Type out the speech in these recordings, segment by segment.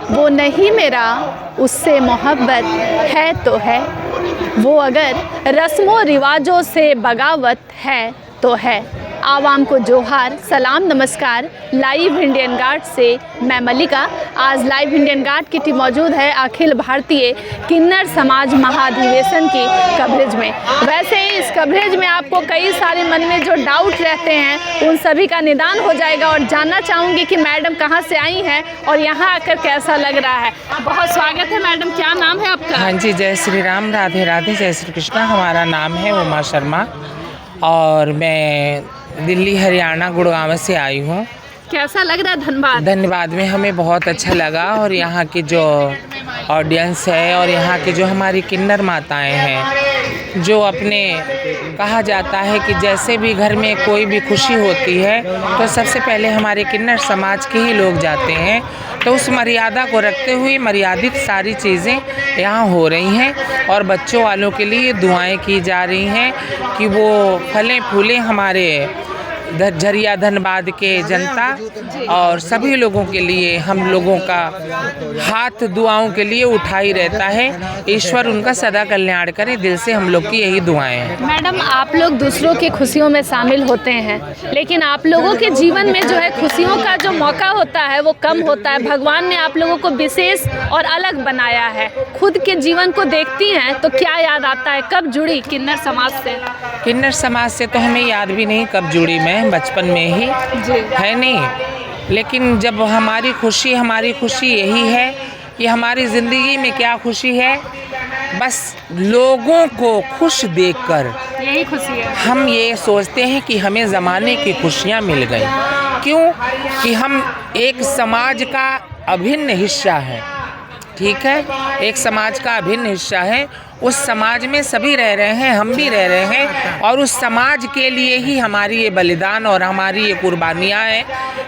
वो नहीं मेरा उससे मोहब्बत है तो है, वो अगर रस्मों रिवाजों से बगावत है तो है। आवाम को जोहार, सलाम, नमस्कार। लाइव इंडियन गार्ड से मैं मलिका। आज लाइव इंडियन गार्ड की टीम मौजूद है अखिल भारतीय किन्नर समाज महाधिवेशन की कवरेज में। वैसे ही इस कवरेज में आपको कई सारे मन में जो डाउट रहते हैं उन सभी का निदान हो जाएगा और जानना चाहूँगी कि मैडम कहाँ से आई हैं और यहाँ आकर कैसा लग रहा है। बहुत स्वागत है मैडम, क्या नाम है आपका? हाँ जी, जय श्री राम, राधे राधे, जय श्री कृष्णा। हमारा नाम है उमा शर्मा और मैं दिल्ली हरियाणा गुड़गांव से आई हूँ। कैसा लग रहा है धनबाद? धन्यवाद में हमें बहुत अच्छा लगा और यहाँ की जो ऑडियंस है और यहाँ की जो हमारी किन्नर माताएं हैं, जो अपने कहा जाता है कि जैसे भी घर में कोई भी खुशी होती है तो सबसे पहले हमारे किन्नर समाज के ही लोग जाते हैं। तो उस मर्यादा को रखते हुए मर्यादित सारी चीज़ें यहाँ हो रही हैं और बच्चों वालों के लिए दुआएं की जा रही हैं कि वो फलें फूलें। हमारे झरिया धनबाद के जनता और सभी लोगों के लिए हम लोगों का हाथ दुआओं के लिए उठा ही रहता है। ईश्वर उनका सदा कल्याण करे, दिल से हम लोग की यही दुआएं हैं। मैडम, आप लोग दूसरों की खुशियों में शामिल होते हैं, लेकिन आप लोगों के जीवन में जो है खुशियों का जो मौका होता है वो कम होता है। भगवान ने आप लोगों को विशेष और अलग बनाया है। खुद के जीवन को देखती हैं तो क्या याद आता है? कब जुड़ी किन्नर समाज से? किन्नर समाज से तो हमें याद भी नहीं कब जुड़ी, मैं बचपन में ही है नहीं। लेकिन जब हमारी खुशी यही है कि हमारी ज़िंदगी में क्या खुशी है, बस लोगों को खुश देखकर यही खुशी है। हम ये सोचते हैं कि हमें ज़माने की खुशियाँ मिल गई। क्यों? कि हम एक समाज का अभिन्न हिस्सा है। ठीक है, एक समाज का अभिन्न हिस्सा है। उस समाज में सभी रह रहे हैं, हम भी रह रहे हैं और उस समाज के लिए ही हमारी ये बलिदान और हमारी ये कुर्बानियाँ हैं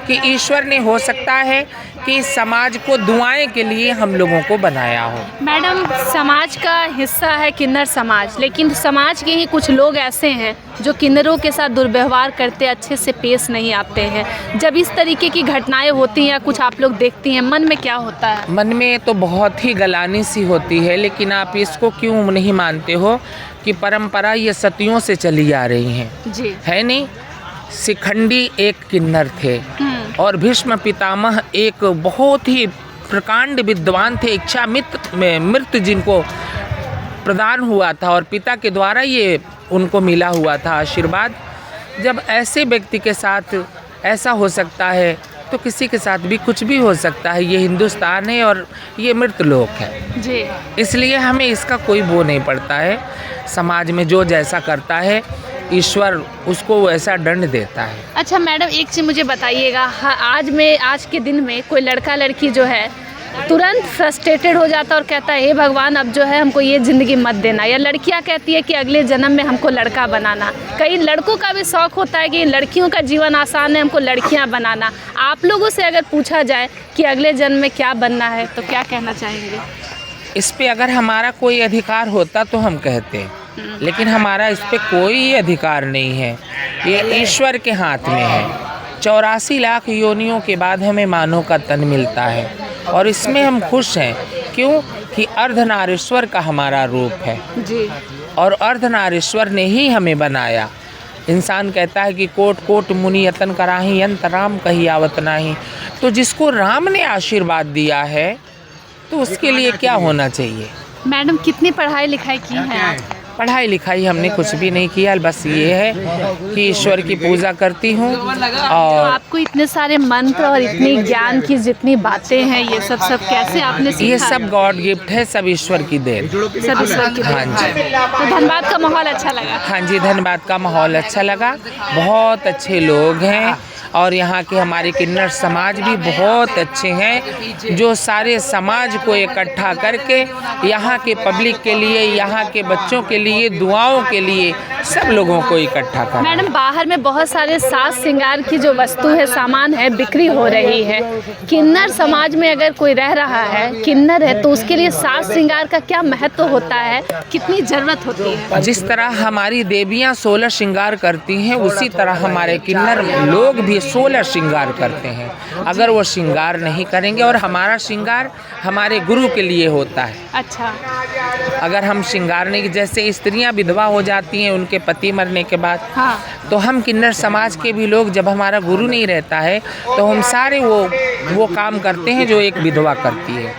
कि ईश्वर ने हो सकता है कि समाज को दुआएं के लिए हम लोगों को बनाया हो। मैडम, समाज का हिस्सा है किन्नर समाज, लेकिन समाज के ही कुछ लोग ऐसे हैं जो किन्नरों के साथ दुर्व्यवहार करते, अच्छे से पेश नहीं आते हैं। जब इस तरीके की घटनाएं होती हैं या कुछ आप लोग देखती हैं, मन में क्या होता है? मन में तो बहुत ही गलानी सी होती है, लेकिन आप इसको क्यों नहीं मानते हो कि परंपरा ये सदियों से चली आ रही है जी, है नहीं। शिखंडी एक किन्नर थे और भीष्म पितामह एक बहुत ही प्रकांड विद्वान थे। इच्छामृत जिनको प्रदान हुआ था और पिता के द्वारा ये उनको मिला हुआ था आशीर्वाद। जब ऐसे व्यक्ति के साथ ऐसा हो सकता है तो किसी के साथ भी कुछ भी हो सकता है। ये हिंदुस्तान है और ये मृत लोक है जी। इसलिए हमें इसका कोई वो नहीं पड़ता है। समाज में जो जैसा करता है ईश्वर उसको वैसा दंड देता है। अच्छा मैडम, एक चीज़ मुझे बताइएगा, आज के दिन में कोई लड़का लड़की जो है तुरंत फ्रस्ट्रेटेड हो जाता और कहता है हे भगवान अब जो है हमको ये ज़िंदगी मत देना, या लड़कियां कहती है कि अगले जन्म में हमको लड़का बनाना। कई लड़कों का भी शौक़ होता है कि लड़कियों का जीवन आसान है, हमको लड़कियां बनाना। आप लोगों से अगर पूछा जाए कि अगले जन्म में क्या बनना है तो क्या कहना चाहेंगे? इस पे अगर हमारा कोई अधिकार होता तो हम कहते, लेकिन हमारा इस पे कोई अधिकार नहीं है। ये ईश्वर के हाथ में है। 84 लाख योनियों के बाद हमें मानव का तन मिलता है और इसमें हम खुश हैं। क्यों? कि अर्धनारीश्वर का हमारा रूप है जी, और अर्धनारीश्वर ने ही हमें बनाया। इंसान कहता है कि कोट कोट मुनि यतन कराही अंत राम कही आवत नाही। तो जिसको राम ने आशीर्वाद दिया है तो उसके लिए क्या होना चाहिए? मैडम, कितनी पढ़ाई लिखाई की है आप? पढ़ाई लिखाई हमने कुछ भी नहीं किया, बस ये है कि ईश्वर की पूजा करती हूँ। तो और आपको इतने सारे मंत्र और इतनी ज्ञान की जितनी बातें हैं ये सब कैसे आपने सीखा? ये सब गॉड गिफ्ट है, सब ईश्वर की देन। सब ईश्वर की देन। हाँ जी। तो धनबाद का माहौल अच्छा लगा? हाँ जी, धनबाद का माहौल अच्छा लगा। बहुत अच्छे लोग हैं और यहाँ के हमारे किन्नर समाज भी बहुत अच्छे हैं, जो सारे समाज को इकट्ठा करके यहाँ के पब्लिक के लिए, यहाँ के बच्चों के लिए, दुआओं के लिए सब लोगों को इकट्ठा कर। मैडम, बाहर में बहुत सारे साज श्रृंगार की जो वस्तु है, सामान है, बिक्री हो रही है। किन्नर समाज में अगर कोई रह रहा है, किन्नर है, तो उसके लिए साज श्रृंगार का क्या महत्व होता है, कितनी ज़रूरत होती है? जिस तरह हमारी देवियाँ 16 श्रृंगार करती हैं, उसी तरह हमारे किन्नर लोग भी लिए 16 श्रृंगार करते हैं। अगर वो श्रृंगार नहीं करेंगे, और हमारा श्रृंगार हमारे गुरु के लिए होता है। अच्छा। अगर हम श्रृंगार नहीं, जैसे स्त्रियां विधवा हो जाती हैं उनके पति मरने के बाद, हाँ। तो हम किन्नर समाज के भी लोग, जब हमारा गुरु नहीं रहता है तो हम सारे वो काम करते हैं जो एक विधवा करती है।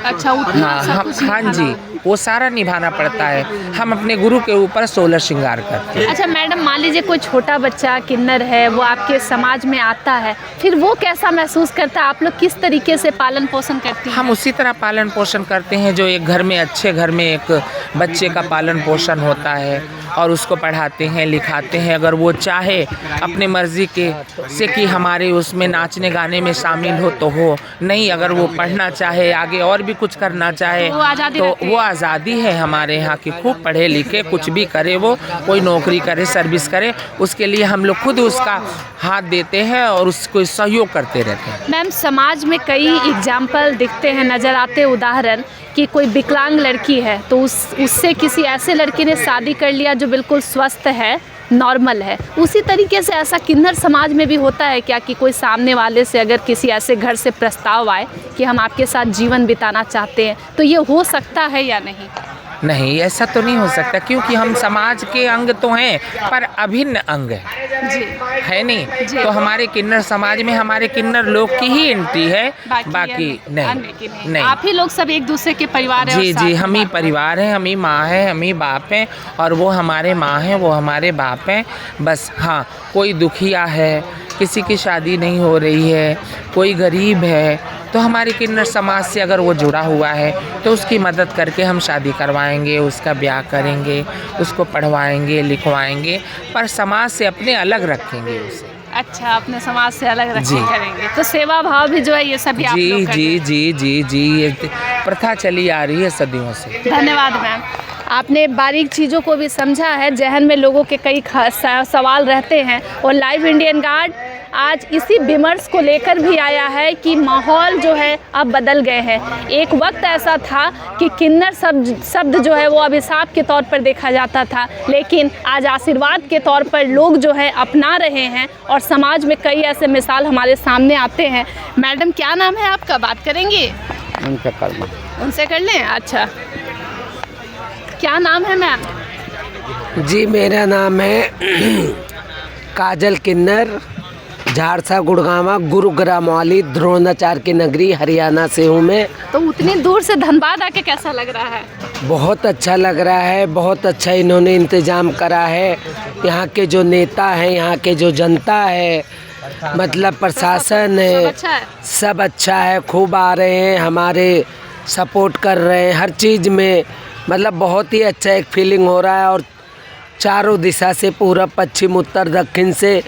अच्छा, उतना सब हाँ जी, वो सारा निभाना पड़ता है। हम अपने गुरु के ऊपर 16 श्रृंगार करते हैं। अच्छा मैडम, मान लीजिए कोई छोटा बच्चा किन्नर है, वो आपके समाज में आता है, फिर वो कैसा महसूस करता है? आप लोग किस तरीके से पालन पोषण करते हैं? हम उसी तरह पालन पोषण करते हैं जो एक घर में, अच्छे घर में एक बच्चे का पालन पोषण होता है, और उसको पढ़ाते हैं, लिखाते हैं। अगर वो चाहे अपने मर्जी के से कि हमारे उसमें नाचने गाने में शामिल हो तो हो, नहीं अगर वो पढ़ना चाहे, आगे और भी कुछ करना चाहे, तो वो आज़ादी है हमारे यहाँ की। खूब पढ़े लिखे, कुछ भी करे, वो कोई नौकरी करे, सर्विस करे, उसके लिए हम लोग खुद उसका हाथ देते हैं और उसको सहयोग करते रहते हैं। मैम, समाज में कई एग्जाम्पल दिखते हैं, नज़र आते उदाहरण कि कोई विकलांग लड़की है तो उससे किसी ऐसे लड़के ने शादी कर लिया जो बिल्कुल स्वस्थ है, नॉर्मल है। उसी तरीके से ऐसा किन्नर समाज में भी होता है क्या कि कोई सामने वाले से अगर किसी ऐसे घर से प्रस्ताव आए कि हम आपके साथ जीवन बिताना चाहते हैं, तो ये हो सकता है या नहीं? नहीं, ऐसा तो नहीं हो सकता, क्योंकि हम समाज के अंग तो हैं पर अभिन्न अंग है नहीं। तो हमारे किन्नर समाज में हमारे किन्नर लोग की ही एंट्री है, बाकी नहीं। आप ही लोग सब एक दूसरे के परिवार हैं? जी, हम ही परिवार हैं, हम ही माँ हैं, हम ही बाप हैं, और वो हमारे माँ हैं, वो हमारे बाप हैं। बस हाँ, कोई दुखिया है, किसी की शादी नहीं हो रही है, कोई गरीब है, तो हमारे किन्नर समाज से अगर वो जुड़ा हुआ है तो उसकी मदद करके हम शादी करवाएंगे, उसका ब्याह करेंगे, उसको पढ़वाएंगे, लिखवाएंगे, पर समाज से अपने अलग रखेंगे उसे। अच्छा, अपने समाज से अलग करेंगे। तो सेवा भाव भी जो है ये सभी आप लोग करते हैं? जी, ये प्रथा चली आ रही है सदियों से। धन्यवाद मैम, आपने बारीक चीज़ों को भी समझा है। जहन में लोगों के कई सवाल रहते हैं, और लाइव इंडियन गार्ड आज इसी विमर्श को लेकर भी आया है कि माहौल जो है अब बदल गए हैं। एक वक्त ऐसा था कि किन्नर शब्द जो है वो अभिशाप के तौर पर देखा जाता था, लेकिन आज आशीर्वाद के तौर पर लोग जो है अपना रहे हैं, और समाज में कई ऐसे मिसाल हमारे सामने आते हैं। मैडम, क्या नाम है आपका? बात करेंगे? उनसे कर लें। अच्छा, क्या नाम है मैम? जी, मेरा नाम है काजल किन्नर, झारसा गुड़गावा गुरुग्राम वाली द्रोणाचार्य की नगरी, हरियाणा से हूँ मैं। तो उतनी दूर से धनबाद आके कैसा लग रहा है? बहुत अच्छा लग रहा है, बहुत अच्छा इन्होंने इंतज़ाम करा है। यहाँ के जो नेता हैं, यहाँ के जो जनता है, मतलब प्रशासन है, सब अच्छा है। खूब आ रहे हैं, हमारे सपोर्ट कर रहे हैं हर चीज़ में, मतलब बहुत ही अच्छा एक फीलिंग हो रहा है। और चारों दिशा से, पूरब पश्चिम उत्तर दक्षिण से,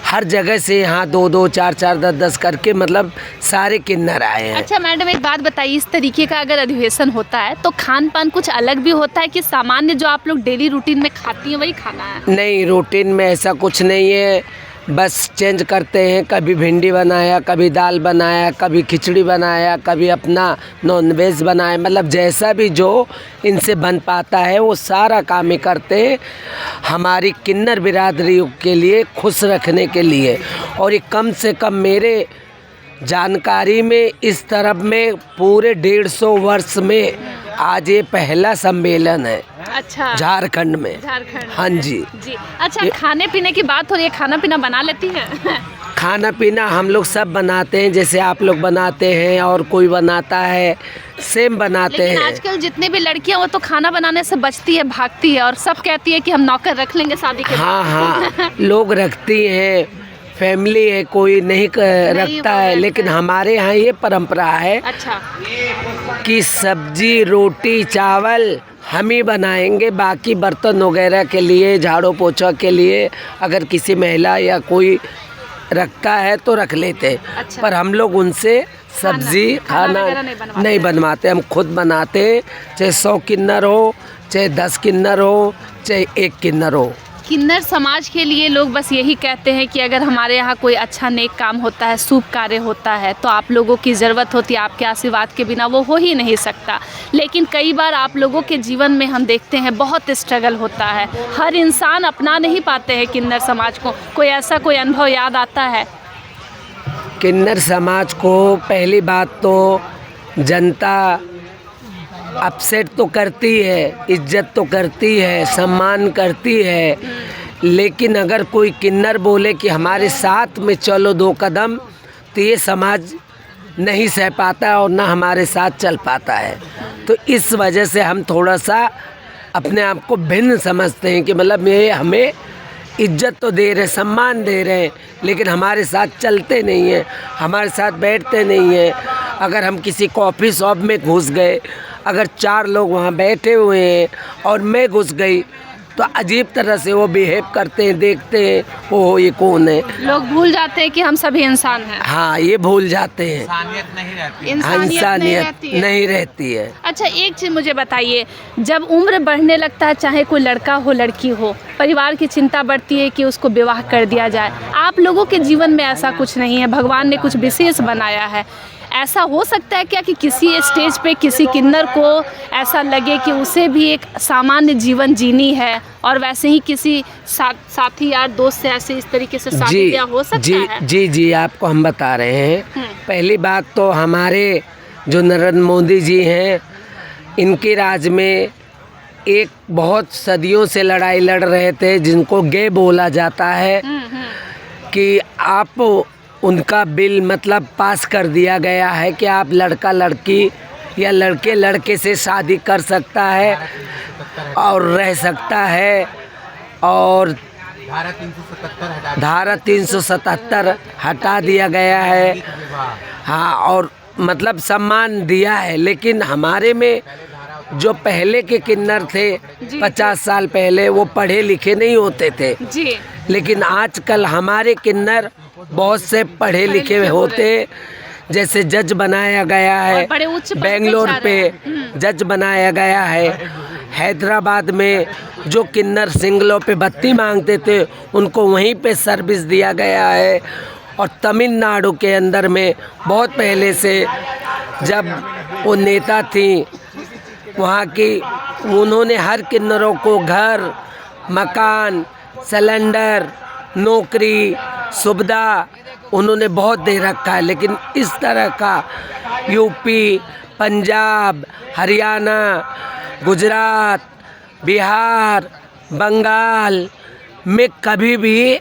हर जगह से यहाँ 2-2, 4-4, 10-10 करके मतलब सारे किन्नर आए हैं। अच्छा मैडम, एक बात बताइए, इस तरीके का अगर अधिवेशन होता है तो खान पान कुछ अलग भी होता है कि सामान्य जो आप लोग डेली रूटीन में खाती हैं वही खाना है? नहीं, रूटीन में ऐसा कुछ नहीं है, बस चेंज करते हैं। कभी भिंडी बनाया, कभी दाल बनाया, कभी खिचड़ी बनाया, कभी अपना नॉनवेज बनाया, मतलब जैसा भी जो इनसे बन पाता है वो सारा काम ही करते हैं हमारी किन्नर बिरादरी के लिए, खुश रखने के लिए। और ये कम से कम मेरे जानकारी में इस तरफ में पूरे 150 वर्ष में आज ये पहला सम्मेलन है। अच्छा, झारखंड में? झारखंड। हाँ जी। अच्छा, खाने पीने की बात हो रही है, खाना पीना बना लेती हैं? खाना पीना हम लोग सब बनाते हैं, जैसे आप लोग बनाते हैं और कोई बनाता है, सेम बनाते हैं। आजकल जितने भी लड़कियां वो तो खाना बनाने से बचती है, भागती है, और सब कहती है कि हम नौकर रख लेंगे शादी के बाद। हाँ, लोग रखती हैं, फैमिली है, कोई नहीं रखता है, लेकिन हमारे यहाँ ये परंपरा है। अच्छा, कि सब्जी, रोटी, चावल हम ही बनाएंगे, बाकी बर्तन वगैरह के लिए, झाड़ू पोछा के लिए अगर किसी महिला या कोई रखता है तो रख लेते हैं। अच्छा। पर हम लोग उनसे सब्जी खाना नहीं बनवाते, हम खुद बनाते हैं, चाहे 100 किन्नर हो, चाहे 10 किन्नर हो, चाहे 1 किन्नर हो। किन्नर समाज के लिए लोग बस यही कहते हैं कि अगर हमारे यहाँ कोई अच्छा नेक काम होता है, शुभ कार्य होता है, तो आप लोगों की ज़रूरत होती है, आपके आशीर्वाद के बिना वो हो ही नहीं सकता। लेकिन कई बार आप लोगों के जीवन में हम देखते हैं बहुत स्ट्रगल होता है, हर इंसान अपना नहीं पाते हैं किन्नर समाज को। कोई ऐसा कोई अनुभव याद आता है? किन्नर समाज को पहली बात तो जनता अपसेट तो करती है, इज्जत तो करती है, सम्मान करती है, लेकिन अगर कोई किन्नर बोले कि हमारे साथ में चलो 2 कदम, तो ये समाज नहीं सह पाता और ना हमारे साथ चल पाता है। तो इस वजह से हम थोड़ा सा अपने आप को भिन्न समझते हैं कि मतलब ये हमें इज्जत तो दे रहे, सम्मान दे रहे हैं, लेकिन हमारे साथ चलते नहीं हैं, हमारे साथ बैठते नहीं हैं। अगर हम किसी कॉफ़ी शॉप में घुस गए, अगर 4 लोग वहाँ बैठे हुए हैं और मैं घुस गई, तो अजीब तरह से वो बिहेव करते हैं, देखते हैं ओ ये कौन है। लोग भूल जाते हैं कि हम सभी इंसान हैं। हाँ, ये भूल जाते हैं। इंसानियत नहीं रहती। इंसानियत नहीं रहती है। अच्छा, एक चीज़ मुझे बताइए, जब उम्र बढ़ने लगता है, चाहे कोई लड़का हो लड़की हो, परिवार की चिंता बढ़ती है कि उसको विवाह कर दिया जाए। आप लोगों के जीवन में ऐसा कुछ नहीं है, भगवान ने कुछ विशेष बनाया है। ऐसा हो सकता है क्या कि किसी स्टेज पे किसी किन्नर को ऐसा लगे कि उसे भी एक सामान्य जीवन जीनी है और वैसे ही किसी साथी यार दोस्त से ऐसे इस तरीके से शादी ब्याह हो सकता है? जी आपको हम बता रहे हैं। पहली बात तो हमारे जो नरेंद्र मोदी जी हैं, इनके राज में एक बहुत सदियों से लड़ाई लड़ रहे थे, जिनको गे बोला जाता है, कि आप उनका बिल मतलब पास कर दिया गया है कि आप लड़का लड़की या लड़के लड़के से शादी कर सकता है और रह सकता है, और धारा 377 हटा दिया गया है। हाँ, और मतलब सम्मान दिया है। लेकिन हमारे में जो पहले के किन्नर थे 50 साल पहले, वो पढ़े लिखे नहीं होते थे जी। लेकिन आजकल हमारे किन्नर बहुत से पढ़े लिखे होते, जैसे जज बनाया गया है बेंगलोर पे, जज बनाया गया है। हैदराबाद में जो किन्नर सिंगलों पे बत्ती मांगते थे, उनको वहीं पे सर्विस दिया गया है। और तमिलनाडु के अंदर में बहुत पहले से जब वो नेता थी वहाँ की, उन्होंने हर किन्नरों को घर, मकान, सिलेंडर, नौकरी, सुविधा उन्होंने बहुत दे रखा है। लेकिन इस तरह का यूपी, पंजाब, हरियाणा, गुजरात, बिहार, बंगाल में कभी भी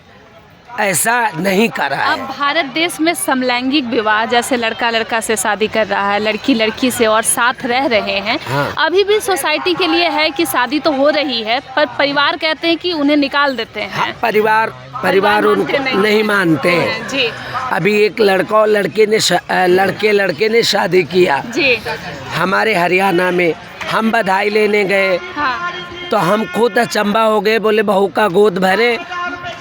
ऐसा नहीं करा है। अब भारत देश में समलैंगिक विवाह, जैसे लड़का लड़का से शादी कर रहा है, लड़की लड़की से, और साथ रह रहे हैं। हाँ। अभी भी सोसाइटी के लिए है कि शादी तो हो रही है, पर परिवार कहते हैं कि उन्हें निकाल देते हैं। हाँ, परिवार उनको नहीं मानते हैं जी। अभी एक लड़का और लड़के ने शादी किया जी। हमारे हरियाणा में। हम बधाई लेने गए, हाँ। तो हम खुद अचंभा हो गए, बोले बहू का गोद भरे।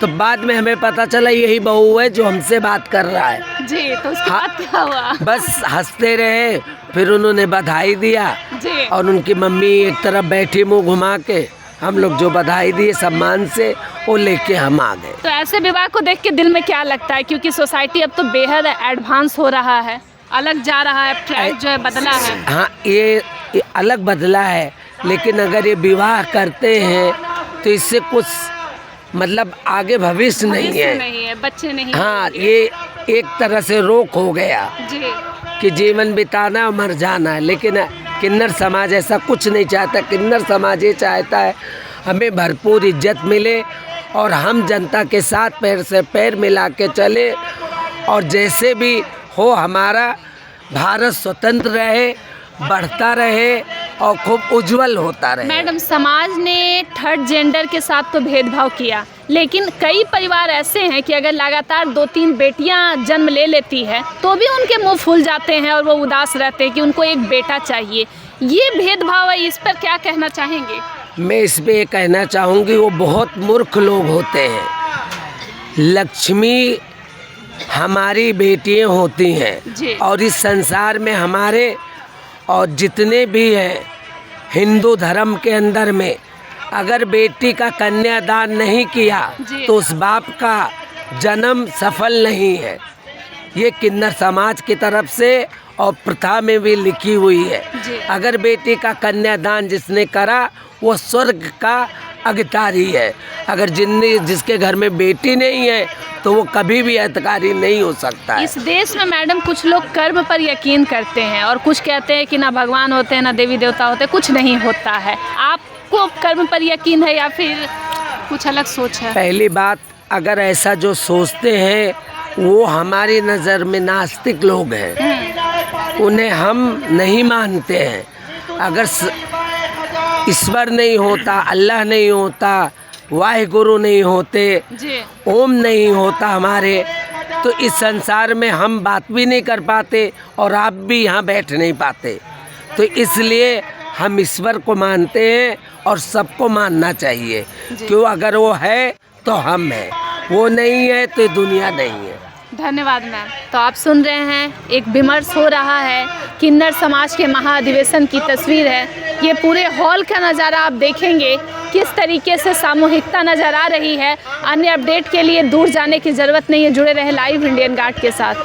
तो बाद में हमें पता चला यही बहू है जो हमसे बात कर रहा है। जी, तो उसके बाद क्या हुआ? बस हंसते रहे। फिर उन्होंने बधाई दिया जी। और उनकी मम्मी एक तरफ बैठी मुंह घुमा के, हम लोग जो बधाई दिए सम्मान से, वो लेके हम आ गए। तो ऐसे विवाह को देख के दिल में क्या लगता है? क्योंकि सोसाइटी अब तो बेहद एडवांस हो रहा है, अलग जा रहा है, ट्रेंड जो है बदला है। हाँ, ये अलग बदला है, लेकिन अगर ये विवाह करते हैं तो इससे कुछ मतलब आगे भविष्य नहीं है, बच्चे नहीं। हाँ, ये एक तरह से रोक हो गया जी। कि जीवन बिताना और मर जाना है। लेकिन किन्नर समाज ऐसा कुछ नहीं चाहता। किन्नर समाज ये चाहता है हमें भरपूर इज्जत मिले और हम जनता के साथ पैर से पैर मिला के चले, और जैसे भी हो हमारा भारत स्वतंत्र रहे, बढ़ता रहे और खूब उज्जवल होता रहे। मैडम, समाज ने थर्ड जेंडर के साथ तो भेदभाव किया, लेकिन कई परिवार ऐसे हैं कि अगर लगातार 2-3 बेटियां जन्म ले लेती है तो भी उनके मुंह फूल जाते हैं और वो उदास रहते हैं कि उनको एक बेटा चाहिए। ये भेदभाव है, इस पर क्या कहना चाहेंगे? मैं इस पे कहना चाहूँगी, वो बहुत मूर्ख लोग होते हैं। लक्ष्मी हमारी बेटियां होती हैं, और इस संसार में हमारे और जितने भी हैं हिंदू धर्म के अंदर में, अगर बेटी का कन्यादान नहीं किया तो उस बाप का जन्म सफल नहीं है। ये किन्नर समाज की तरफ से और प्रथा में भी लिखी हुई है। अगर बेटी का कन्यादान जिसने करा वो स्वर्ग का अगतारी है। अगर जिसके घर में बेटी नहीं है तो वो कभी भी अहतकारी नहीं हो सकता है। इस देश में मैडम कुछ लोग कर्म पर यकीन करते हैं और कुछ कहते हैं कि ना भगवान होते हैं ना देवी देवता होते हैं, कुछ नहीं होता है। आपको कर्म पर यकीन है या फिर कुछ अलग सोच है? पहली बात, अगर ऐसा जो सोचते हैं वो हमारी नज़र में नास्तिक लोग हैं, उन्हें हम नहीं मानते हैं। अगर ईश्वर नहीं होता, अल्लाह नहीं होता, वाहिगुरु नहीं होते, जी। ओम नहीं होता हमारे, तो इस संसार में हम बात भी नहीं कर पाते और आप भी यहाँ बैठ नहीं पाते। तो इसलिए हम ईश्वर को मानते हैं और सबको मानना चाहिए। क्यों? अगर वो है तो हम हैं, वो नहीं है तो दुनिया नहीं है। धन्यवाद मैम। तो आप सुन रहे हैं, एक विमर्श हो रहा है, किन्नर समाज के महाधिवेशन की तस्वीर है। ये पूरे हॉल का नज़ारा आप देखेंगे किस तरीके से सामूहिकता नज़र आ रही है। अन्य अपडेट के लिए दूर जाने की ज़रूरत नहीं है, जुड़े रहे लाइव इंडियन गार्ड के साथ।